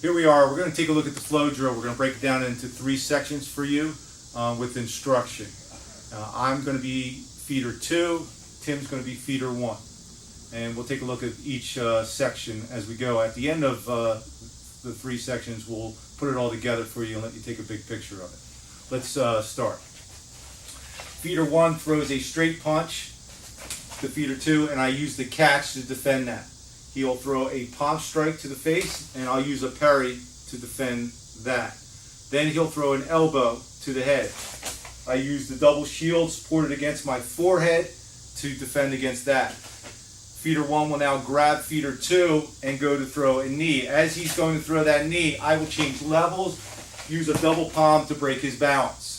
Here we are. We're going to take a look at the flow drill. We're going to break it down into 3 sections for you with instruction. I'm going to be feeder 2. Tim's going to be feeder 1. And we'll take a look at each section as we go. At the end of the 3 sections, we'll put it all together for you and let you take a big picture of it. Let's start. Feeder 1 throws a straight punch to feeder 2, and I use the catch to defend that. He'll throw a palm strike to the face, and I'll use a parry to defend that. Then he'll throw an elbow to the head. I use the double shield supported against my forehead to defend against that. Feeder 1 will now grab feeder 2 and go to throw a knee. As he's going to throw that knee, I will change levels, use a double palm to break his balance.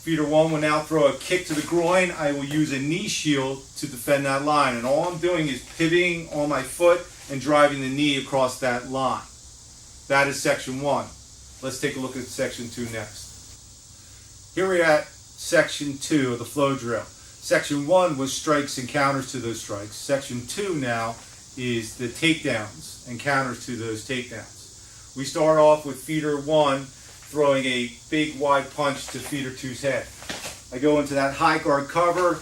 Feeder 1 will now throw a kick to the groin. I will use a knee shield to defend that line. And all I'm doing is pivoting on my foot and driving the knee across that line. That is section 1. Let's take a look at section 2 next. Here we're at section 2 of the flow drill. Section 1 was strikes and counters to those strikes. Section 2 now is the takedowns and counters to those takedowns. We start off with feeder 1 throwing a big wide punch to feeder 2's head. I go into that high guard cover,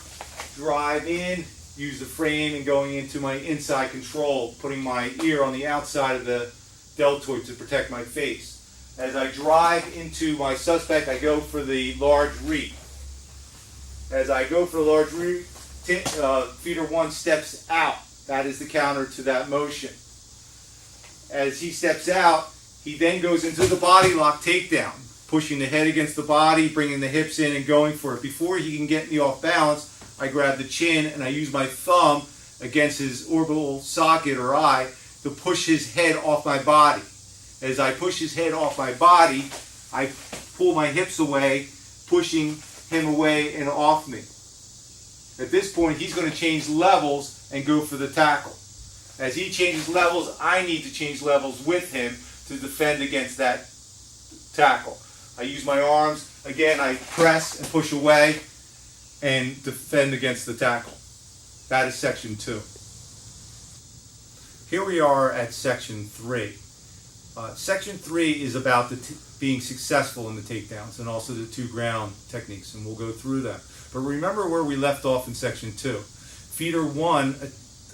drive in, use the frame and going into my inside control, putting my ear on the outside of the deltoid to protect my face. As I drive into my suspect, I go for the large reap. As I go for the large reap, feeder 1 steps out. That is the counter to that motion. As he steps out, he then goes into the body lock takedown, pushing the head against the body, bringing the hips in and going for it. Before he can get me off balance, I grab the chin and I use my thumb against his orbital socket or eye to push his head off my body. As I push his head off my body, I pull my hips away, pushing him away and off me. At this point, he's going to change levels and go for the tackle. As he changes levels, I need to change levels with him to defend against that tackle. I use my arms. Again, I press and push away and defend against the tackle. That is section 2. Here we are at section 3. Section 3 is about being successful in the takedowns and also the 2 ground techniques, and we'll go through that. But remember where we left off in section 2. Feeder 1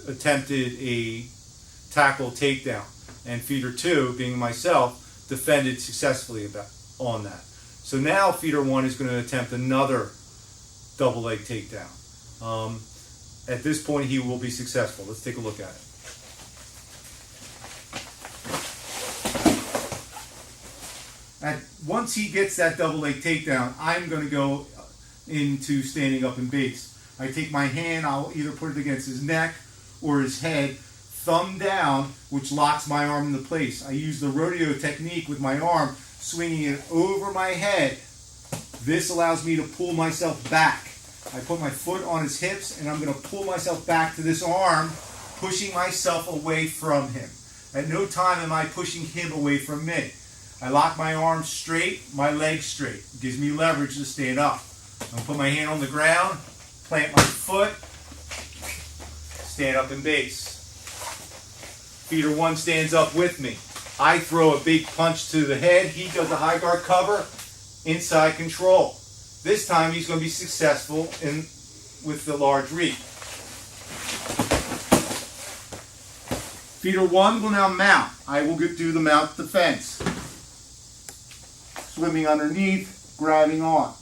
attempted a tackle takedown, and feeder 2, being myself, defended successfully on that. So now feeder 1 is going to attempt another double leg takedown. At this point, he will be successful. Let's take a look at it. Once he gets that double leg takedown, I'm going to go into standing up in base. I take my hand, I'll either put it against his neck or his head, thumb down, which locks my arm into place. I use the rodeo technique with my arm, swinging it over my head. This allows me to pull myself back. I put my foot on his hips and I'm going to pull myself back to this arm, pushing myself away from him. At no time am I pushing him away from me. I lock my arms straight, my legs straight. It gives me leverage to stand up. I'm going to put my hand on the ground, plant my foot, stand up in base. Feeder 1 stands up with me. I throw a big punch to the head. He does a high guard cover, inside control. This time he's going to be successful with the large reap. Feeder 1 will now mount. I will do the mount defense. Swimming underneath, grabbing on.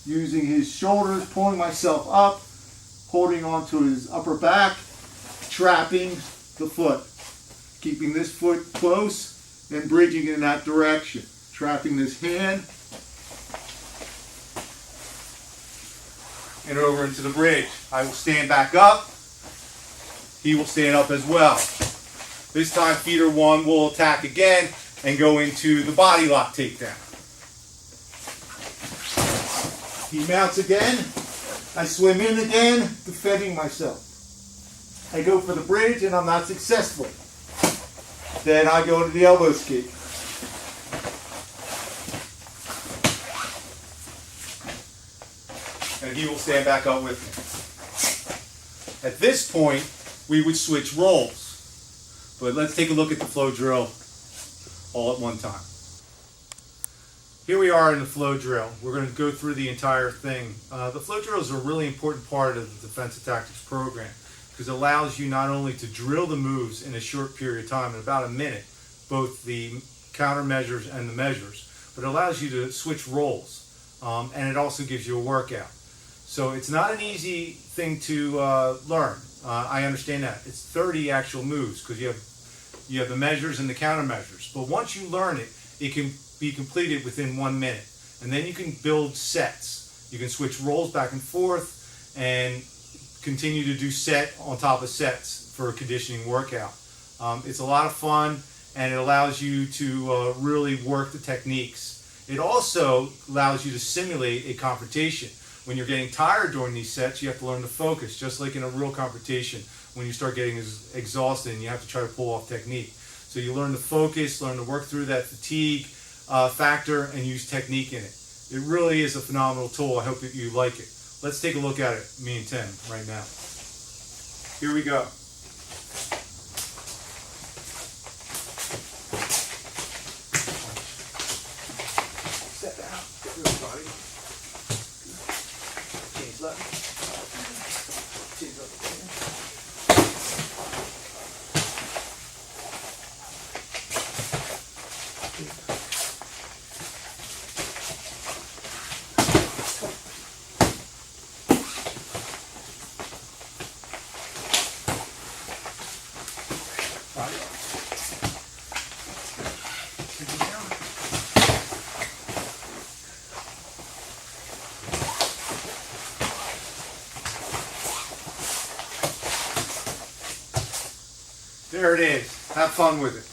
Using his shoulders, pulling myself up, holding onto his upper back, trapping the foot. Keeping this foot close and bridging in that direction. Trapping this hand and over into the bridge. I will stand back up. He will stand up as well. This time feeder 1 will attack again and go into the body lock takedown. He mounts again. I swim in again, defending myself. I go for the bridge and I'm not successful. Then I go to the elbow escape. And he will stand back up with me. At this point, we would switch roles. But let's take a look at the flow drill all at one time. Here we are in the flow drill. We're going to go through the entire thing. The flow drill is a really important part of the Defensive Tactics program because it allows you not only to drill the moves in a short period of time, in about a minute, both the countermeasures and the measures, but it allows you to switch roles, and it also gives you a workout. So it's not an easy thing to learn. I understand that. It's 30 actual moves because you have the measures and the countermeasures. But once you learn it, it can be completed within 1 minute. And then you can build sets. You can switch roles back and forth and continue to do set on top of sets for a conditioning workout. It's a lot of fun, and it allows you to really work the techniques. It also allows you to simulate a confrontation. When you're getting tired during these sets, you have to learn to focus, just like in a real confrontation. When you start getting exhausted and you have to try to pull off technique. So you learn to focus, learn to work through that fatigue factor, and use technique in it. It really is a phenomenal tool. I hope that you like it. Let's take a look at it, me and Tim, right now. Here we go. Step out. Get rid of the body. Change left. Change up. There it is. Have fun with it.